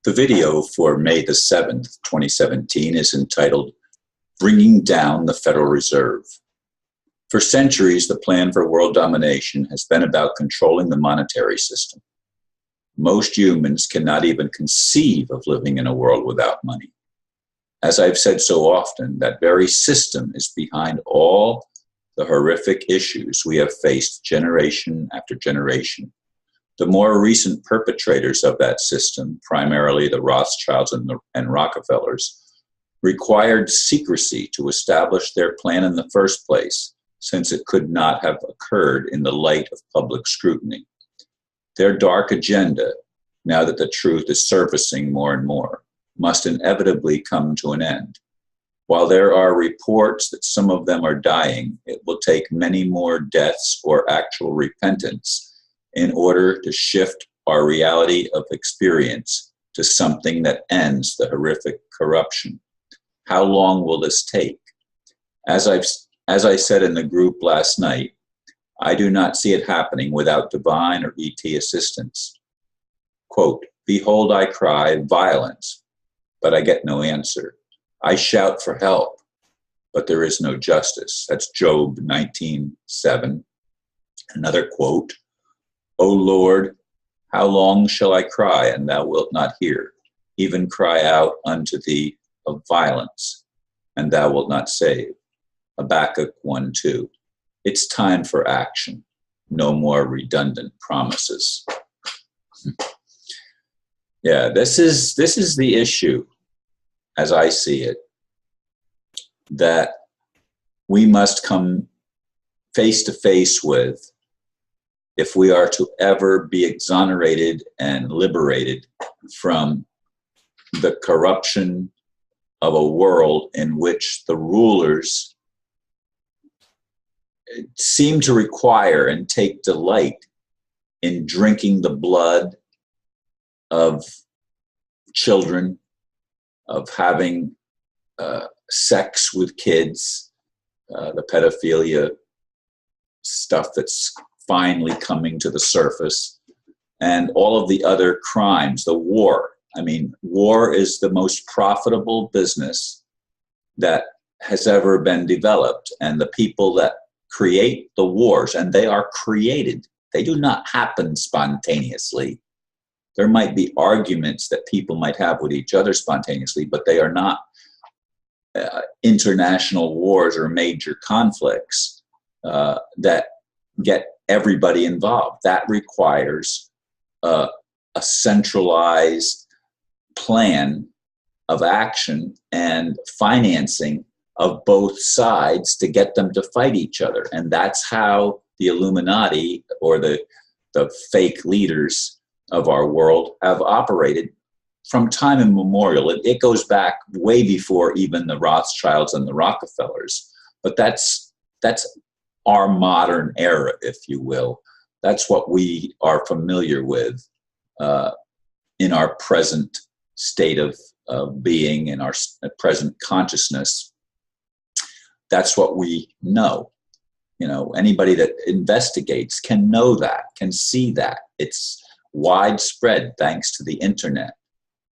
The video for May the 7th, 2017 is entitled, Bringing Down the Federal Reserve. For centuries, the plan for world domination has been about controlling the monetary system. Most humans cannot even conceive of living in a world without money. As I've said so often, that very system is behind all the horrific issues we have faced generation after generation. The more recent perpetrators of that system, primarily the Rothschilds and Rockefellers, required secrecy to establish their plan in the first place, since it could not have occurred in the light of public scrutiny. Their dark agenda, now that the truth is surfacing more and more, must inevitably come to an end. While there are reports that some of them are dying, it will take many more deaths or actual repentance in order to shift our reality of experience to something that ends the horrific corruption. How long will this take? As I said in the group last night, I do not see it happening without divine or ET assistance. Quote, "Behold, I cry violence, but I get no answer. I shout for help, but there is no justice." That's Job 19:7. Another quote, "O Lord, how long shall I cry, and thou wilt not hear? Even cry out unto thee of violence, and thou wilt not save." Habakkuk 1:2. It's time for action. No more redundant promises. Yeah, this is the issue, as I see it, that we must come face to face with if we are to ever be exonerated and liberated from the corruption of a world in which the rulers seem to require and take delight in drinking the blood of children, of having sex with kids, the pedophilia stuff that's finally coming to the surface, and all of the other crimes, the war. I mean, war is the most profitable business that has ever been developed, and the people that create the wars, and they are created, they do not happen spontaneously. There might be arguments that people might have with each other spontaneously, but they are not international wars or major conflicts that get everybody involved. That requires a centralized plan of action and financing of both sides to get them to fight each other. And that's how the Illuminati or the fake leaders of our world have operated from time immemorial. It goes back way before even the Rothschilds and the Rockefellers. But that's our modern era, if you will. That's what we are familiar with in our present state of being, in our present consciousness. That's what we know. You know, anybody that investigates can know that, can see that. It's widespread thanks to the internet,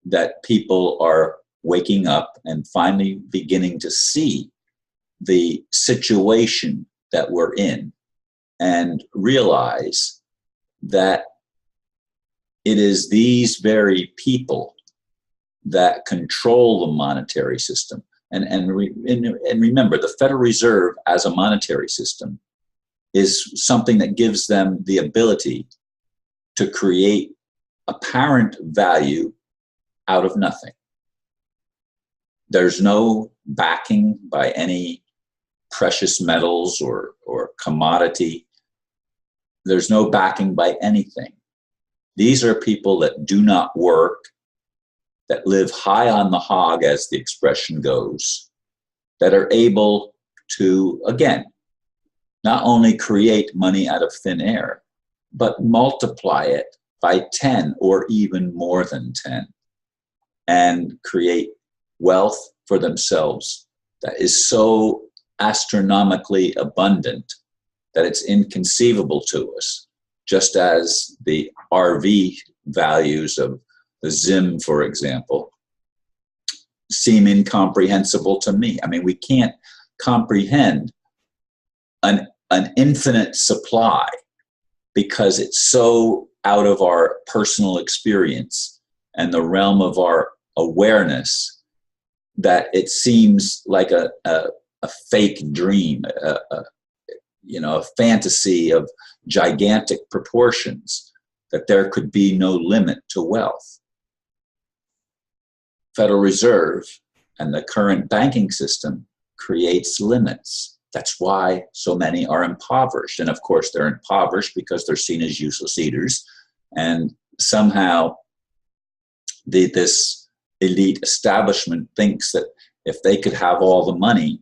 that people are waking up and finally beginning to see the situation that we're in and realize that it is these very people that control the monetary system. And remember, the Federal Reserve as a monetary system is something that gives them the ability to create apparent value out of nothing. There's no backing by any precious metals or commodity. There's no backing by anything. These are people that do not work, that live high on the hog, as the expression goes, that are able to, again, not only create money out of thin air, but multiply it by 10 or even more than 10 and create wealth for themselves that is so astronomically abundant that it's inconceivable to us, just as the RV values of the Zim, for example, seem incomprehensible to me. I mean, we can't comprehend an infinite supply because it's so out of our personal experience and the realm of our awareness that it seems like a fake dream, a fantasy of gigantic proportions, that there could be no limit to wealth. Federal Reserve and the current banking system creates limits. That's why so many are impoverished. And of course, they're impoverished because they're seen as useless eaters. And somehow this elite establishment thinks that if they could have all the money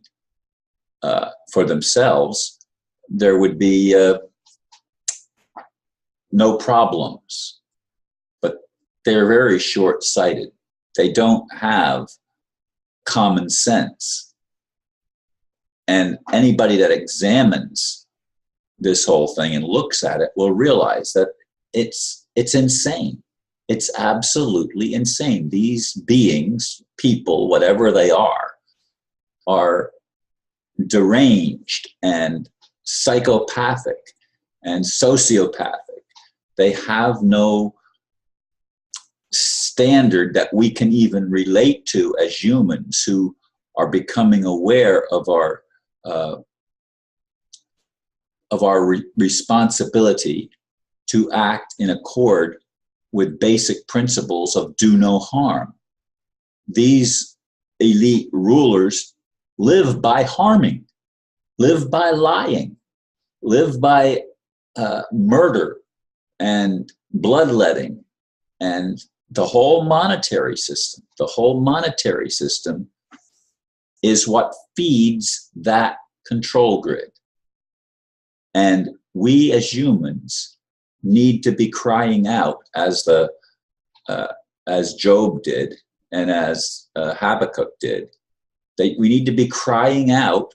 for themselves, there would be no problems. But they're very short-sighted. They don't have common sense. And anybody that examines this whole thing and looks at it will realize that it's insane. It's absolutely insane. These beings, people, whatever they are deranged and psychopathic and sociopathic. They have no standard that we can even relate to as humans who are becoming aware of our responsibility to act in accord with basic principles of do no harm. These elite rulers live by harming, live by lying, live by murder and bloodletting, and the whole monetary system. The whole monetary system is what feeds that control grid. And we as humans need to be crying out, as Job did and as Habakkuk did. We need to be crying out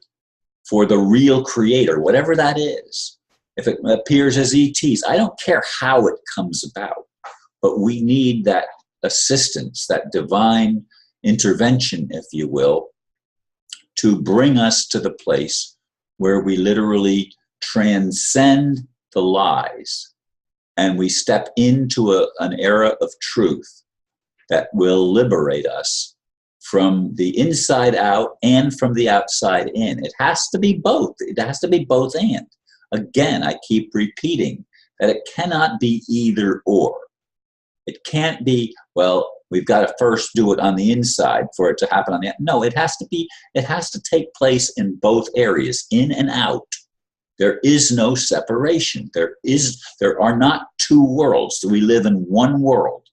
for the real creator, whatever that is. If it appears as ETs, I don't care how it comes about, but we need that assistance, that divine intervention, if you will, to bring us to the place where we literally transcend the lies and we step into an era of truth that will liberate us from the inside out and from the outside in. It has to be both. It has to be both and. Again, I keep repeating that it cannot be either or. It can't be, well, we've got to first do it on the inside for it to happen on the outside. No, it has to take place in both areas, in and out. There is no separation. There are not two worlds. We live in one world.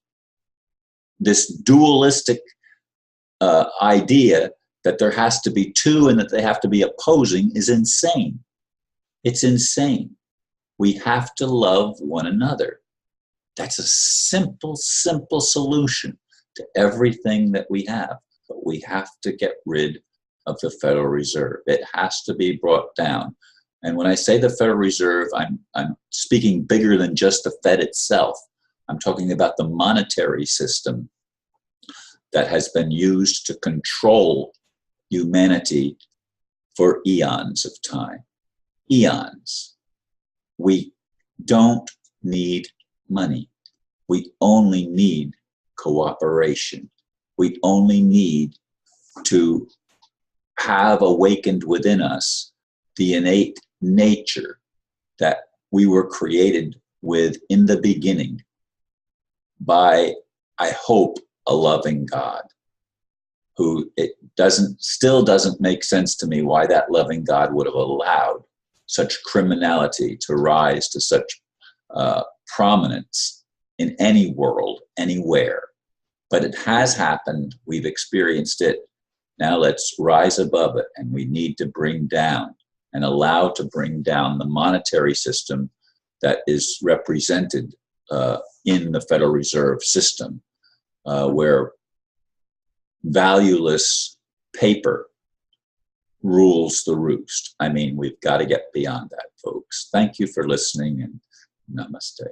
This dualistic idea that there has to be two and that they have to be opposing is insane. It's insane. We have to love one another. That's a simple, simple solution to everything that we have. But we have to get rid of the Federal Reserve. It has to be brought down. And when I say the Federal Reserve, I'm speaking bigger than just the Fed itself. I'm talking about the monetary system that has been used to control humanity for eons of time. Eons. We don't need money. We only need cooperation. We only need to have awakened within us the innate nature that we were created with in the beginning by, I hope, a loving God, who still doesn't make sense to me why that loving God would have allowed such criminality to rise to such prominence in any world, anywhere. But it has happened. We've experienced it. Now let's rise above it, and we need to bring down and allow to bring down the monetary system that is represented in the Federal Reserve System, where valueless paper rules the roost. I mean, we've got to get beyond that, folks. Thank you for listening, and namaste.